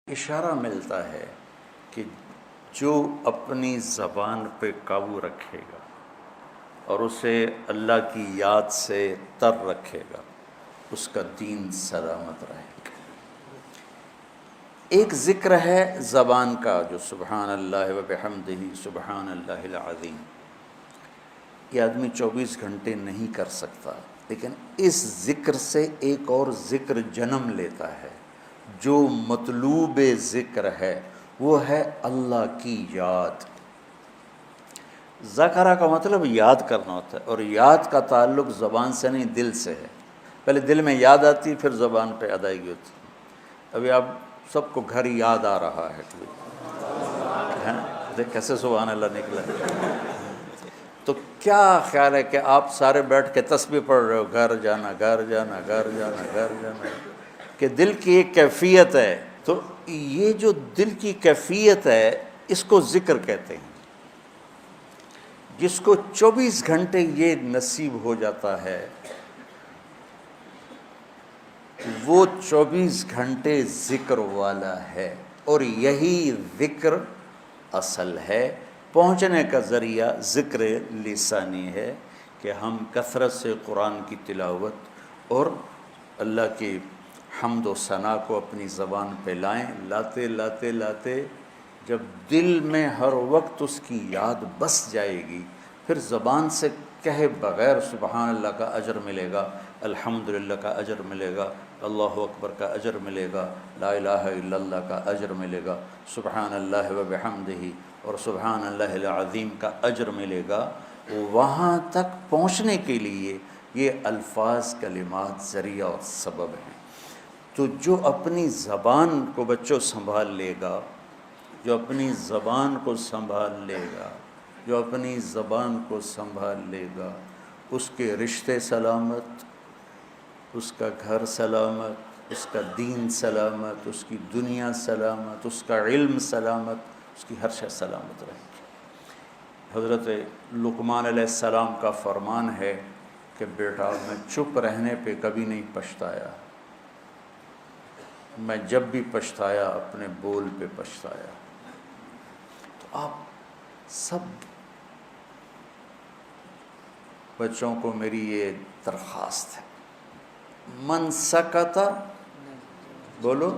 اشارہ ملتا ہے کہ جو اپنی زبان پہ قابو رکھے گا اور اسے اللہ کی یاد سے تر رکھے گا اس کا دین سلامت رہے گا۔ ایک ذکر ہے زبان کا جو سبحان اللہ و بحمدہ سبحان اللہ العظیم، یہ آدمی 24 گھنٹے نہیں کر سکتا، لیکن اس ذکر سے ایک اور ذکر جنم لیتا ہے جو مطلوب ذکر ہے، وہ ہے اللہ کی یاد۔ ذکرہ کا مطلب یاد کرنا ہوتا ہے، اور یاد کا تعلق زبان سے نہیں دل سے ہے۔ پہلے دل میں یاد آتی پھر زبان پہ ادائیگی ہوتی۔ ابھی آپ سب کو گھر یاد آ رہا ہے، دیکھ کیسے سبحان اللہ نکلا ہے۔ تو کیا خیال ہے کہ آپ سارے بیٹھ کے تسبیح پڑھ رہے ہو، گھر جانا گھر جانا گھر جانا گھر جانا، کہ دل کی ایک کیفیت ہے۔ تو یہ جو دل کی کیفیت ہے اس کو ذکر کہتے ہیں۔ جس کو 24 گھنٹے یہ نصیب ہو جاتا ہے وہ 24 گھنٹے ذکر والا ہے، اور یہی ذکر اصل ہے۔ پہنچنے کا ذریعہ ذکر لسانی ہے کہ ہم کثرت سے قرآن کی تلاوت اور اللہ کی حمد و ثنا کو اپنی زبان پہ لائیں۔ لاتے لاتے لاتے جب دل میں ہر وقت اس کی یاد بس جائے گی، پھر زبان سے کہے بغیر سبحان اللہ کا اجر ملے گا، الحمدللہ کا اجر ملے گا، اللہ اکبر کا اجر ملے گا، لا الہ الا اللہ کا اجر ملے گا، سبحان اللہ و بحمدہ اور سبحان اللہ العظیم کا اجر ملے گا۔ وہاں تک پہنچنے کے لیے یہ الفاظ کلمات ذریعہ اور سبب ہیں۔ تو جو اپنی زبان کو بچوں سنبھال لے گا، جو اپنی زبان کو سنبھال لے گا، جو اپنی زبان کو سنبھال لے گا، اس کے رشتے سلامت، اس کا گھر سلامت، اس کا دین سلامت، اس کی دنیا سلامت، اس کا علم سلامت، اس کی ہر شے سلامت رہے گی۔ حضرت لقمان علیہ السلام کا فرمان ہے کہ بیٹا میں چپ رہنے پہ کبھی نہیں پچھتایا، میں جب بھی پچھتایا اپنے بول پہ پچھتایا۔ تو آپ سب بچوں کو میری یہ درخواست ہے، من سکت بولو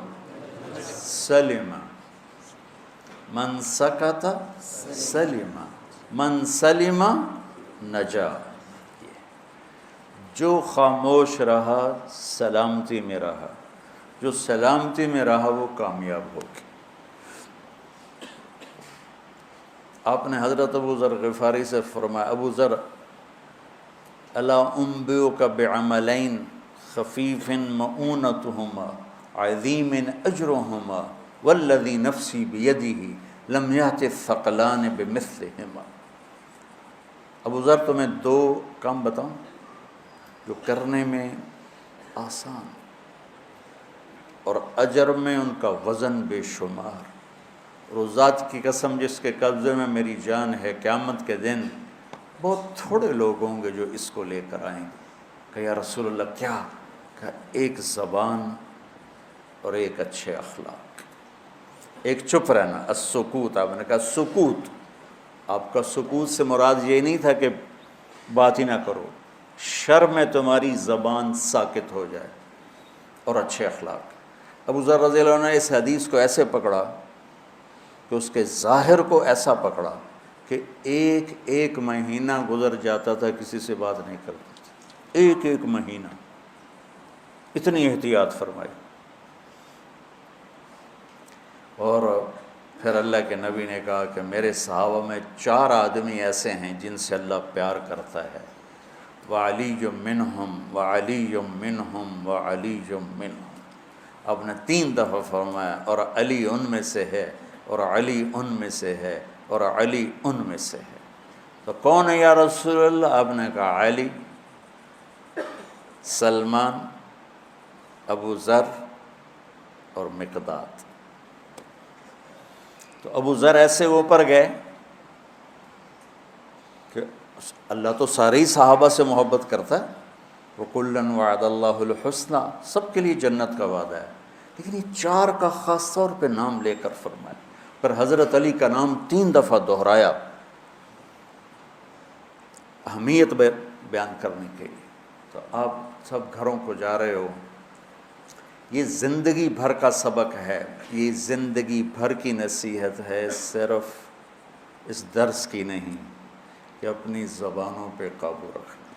سلم، من سکت سلم، من سلم نجا۔ جو خاموش رہا سلامتی میں رہا، جو سلامتی میں رہا وہ کامیاب ہو گیا۔ آپ نے حضرت ابو ذر غفاری سے فرمایا، ابو ذر الا انبئک بعملین خفیف مؤونتہما عظیم اجرہما والذی نفسی بیدہ لم یأت الثقلان بمثلہما۔ ابو ذر تمہیں 2 کام بتاؤں جو کرنے میں آسان اور اجر میں ان کا وزن بے شمار، اور ذات کی قسم جس کے قبضے میں میری جان ہے، قیامت کے دن بہت تھوڑے لوگ ہوں گے جو اس کو لے کر آئیں گے۔ کہ یا رسول اللہ کیا؟ کہ ایک زبان اور ایک اچھے اخلاق، ایک چپ رہنا، السکوت۔ آپ نے کہا سکوت، آپ کا سکوت سے مراد یہ نہیں تھا کہ بات ہی نہ کرو، شر میں تمہاری زبان ساکت ہو جائے، اور اچھے اخلاق۔ ابو ذر رضی اللہ عنہ نے اس حدیث کو ایسے پکڑا کہ اس کے ظاہر کو ایسا پکڑا کہ ایک ایک مہینہ گزر جاتا تھا کسی سے بات نہیں کرتا تھا، ایک ایک مہینہ، اتنی احتیاط فرمائی۔ اور پھر اللہ کے نبی نے کہا کہ میرے صحابہ میں 4 آدمی ایسے ہیں جن سے اللہ پیار کرتا ہے، وَعَلِيٌّ مِّنْهُمْ وَعَلِيٌّ مِّنْهُمْ وَعَلِيٌّ مِّنْهُمْ۔ آپ نے 3 دفعہ فرمایا، اور علی ان میں سے ہے، اور علی ان میں سے ہے، اور علی ان میں سے ہے۔ تو کون ہے یا رسول اللہ؟ آپ نے کہا علی، سلمان، ابو ذر اور مقداد۔ تو ابو ذر ایسے اوپر گئے کہ اللہ تو سارے ہی صحابہ سے محبت کرتا ہے، وَكُلًّا وَعَدَ اللَّهُ الْحُسْنَى، سب کے لیے جنت کا وعدہ ہے، لیکن یہ 4 کا خاص طور پہ نام لے کر فرمایا، پر حضرت علی کا نام 3 دفعہ دہرایا اہمیت بیان کرنے کے لیے۔ تو آپ سب گھروں کو جا رہے ہو، یہ زندگی بھر کا سبق ہے، یہ زندگی بھر کی نصیحت ہے، صرف اس درس کی نہیں، کہ اپنی زبانوں پہ قابو رکھنا۔